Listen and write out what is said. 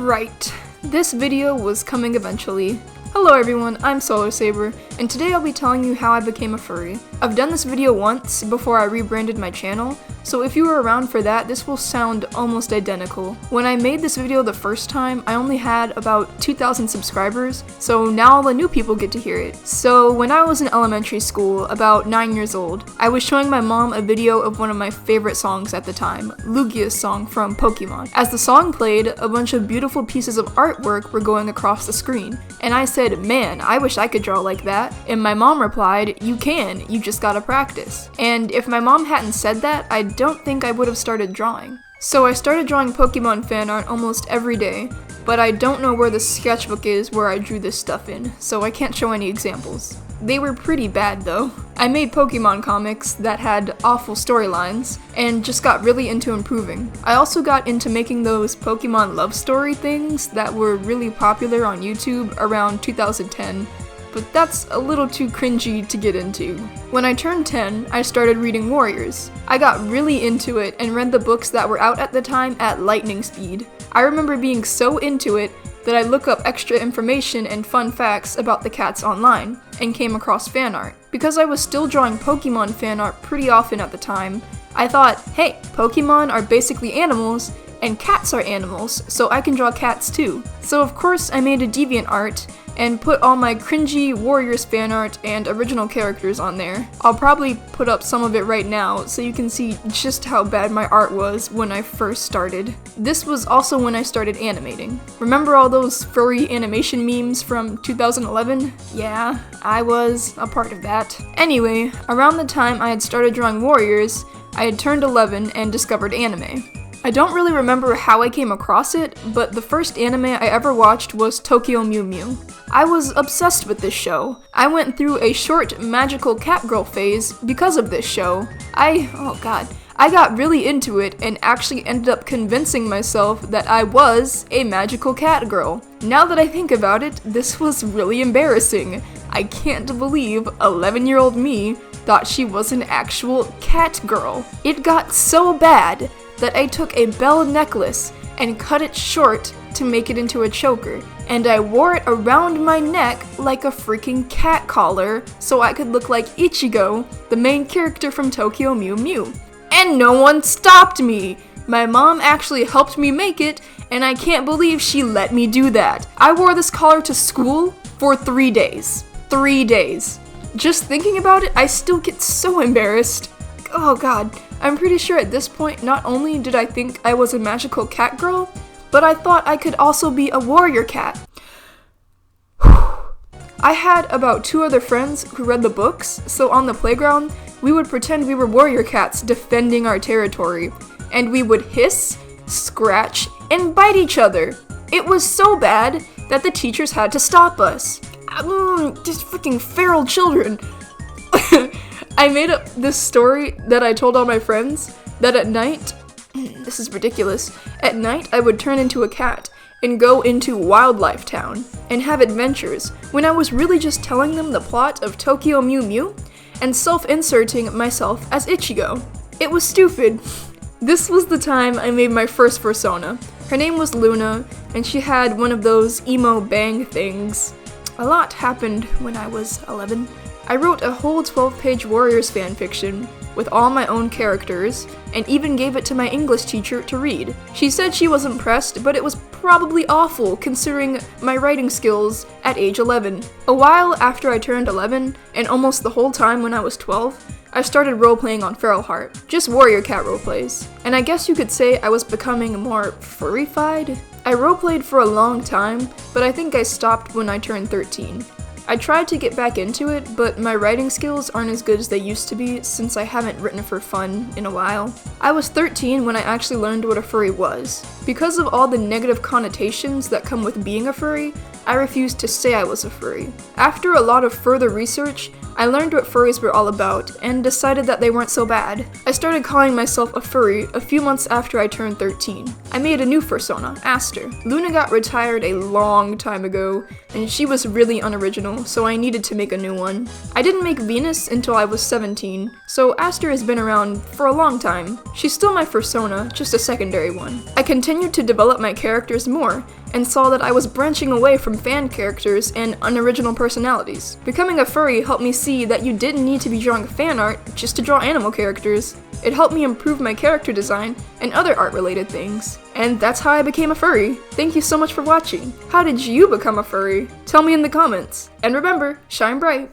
Right, this video was coming eventually. Hello everyone, I'm Solarsaber, and today I'll be telling you how I became a furry. I've done this video once before I rebranded my channel, so if you were around for that, this will sound almost identical. When I made this video the first time, I only had about 2,000 subscribers, so now all the new people get to hear it. So when I was in elementary school, about 9 years old, I was showing my mom a video of one of my favorite songs at the time, Lugia's song from Pokemon. As the song played, a bunch of beautiful pieces of artwork were going across the screen, and I said, "Man, I wish I could draw like that." And my mom replied, "You can, you just gotta practice." And if my mom hadn't said that, I don't think I would have started drawing. So I started drawing Pokemon fan art almost every day, but I don't know where the sketchbook is where I drew this stuff in, so I can't show any examples. They were pretty bad though. I made Pokemon comics that had awful storylines, and just got really into improving. I also got into making those Pokemon love story things that were really popular on YouTube around 2010, but that's a little too cringy to get into. When I turned 10, I started reading Warriors. I got really into it and read the books that were out at the time at lightning speed. I remember being so into it that I looked up extra information and fun facts about the cats online, and came across fan art. Because I was still drawing Pokemon fan art pretty often at the time, I thought, hey, Pokemon are basically animals, and cats are animals, so I can draw cats too. So of course I made a DeviantArt, and put all my cringy Warriors fan art and original characters on there. I'll probably put up some of it right now so you can see just how bad my art was when I first started. This was also when I started animating. Remember all those furry animation memes from 2011? Yeah, I was a part of that. Anyway, around the time I had started drawing Warriors, I had turned 11 and discovered anime. I don't really remember how I came across it, but the first anime I ever watched was Tokyo Mew Mew. I was obsessed with this show. I went through a short magical cat girl phase because of this show. I got really into it and actually ended up convincing myself that I was a magical cat girl. Now that I think about it, this was really embarrassing. I can't believe 11-year-old me thought she was an actual cat girl. It got so bad that I took a bell necklace and cut it short to make it into a choker, and I wore it around my neck like a freaking cat collar so I could look like Ichigo, the main character from Tokyo Mew Mew. And no one stopped me! My mom actually helped me make it, and I can't believe she let me do that. I wore this collar to school for 3 days. 3 days. Just thinking about it, I still get so embarrassed. Oh god, I'm pretty sure at this point not only did I think I was a magical cat girl, but I thought I could also be a warrior cat. I had about 2 other friends who read the books, so on the playground, we would pretend we were warrior cats defending our territory, and we would hiss, scratch, and bite each other. It was so bad that the teachers had to stop us. Just freaking feral children. I made up this story that I told all my friends, that at night, this is ridiculous, at night I would turn into a cat and go into Wildlife Town and have adventures, when I was really just telling them the plot of Tokyo Mew Mew and self-inserting myself as Ichigo. It was stupid. This was the time I made my first persona. Her name was Luna, and she had one of those emo bang things. A lot happened when I was 11. I wrote a whole 12-page Warriors fanfiction with all my own characters, and even gave it to my English teacher to read. She said she was impressed, but it was probably awful considering my writing skills at age 11. A while after I turned 11, and almost the whole time when I was 12, I started roleplaying on Feral Heart, just warrior cat roleplays. And I guess you could say I was becoming more furry-fied? I roleplayed for a long time, but I think I stopped when I turned 13. I tried to get back into it, but my writing skills aren't as good as they used to be since I haven't written for fun in a while. I was 13 when I actually learned what a furry was. Because of all the negative connotations that come with being a furry, I refused to say I was a furry. After a lot of further research, I learned what furries were all about, and decided that they weren't so bad. I started calling myself a furry a few months after I turned 13. I made a new persona, Aster. Luna got retired a long time ago, and she was really unoriginal, so I needed to make a new one. I didn't make Venus until I was 17, so Aster has been around for a long time. She's still my persona, just a secondary one. I continued to develop my characters more, and saw that I was branching away from fan characters and unoriginal personalities. Becoming a furry helped me see that you didn't need to be drawing fan art just to draw animal characters. It helped me improve my character design and other art-related things. And that's how I became a furry. Thank you so much for watching. How did you become a furry? Tell me in the comments. And remember, shine bright!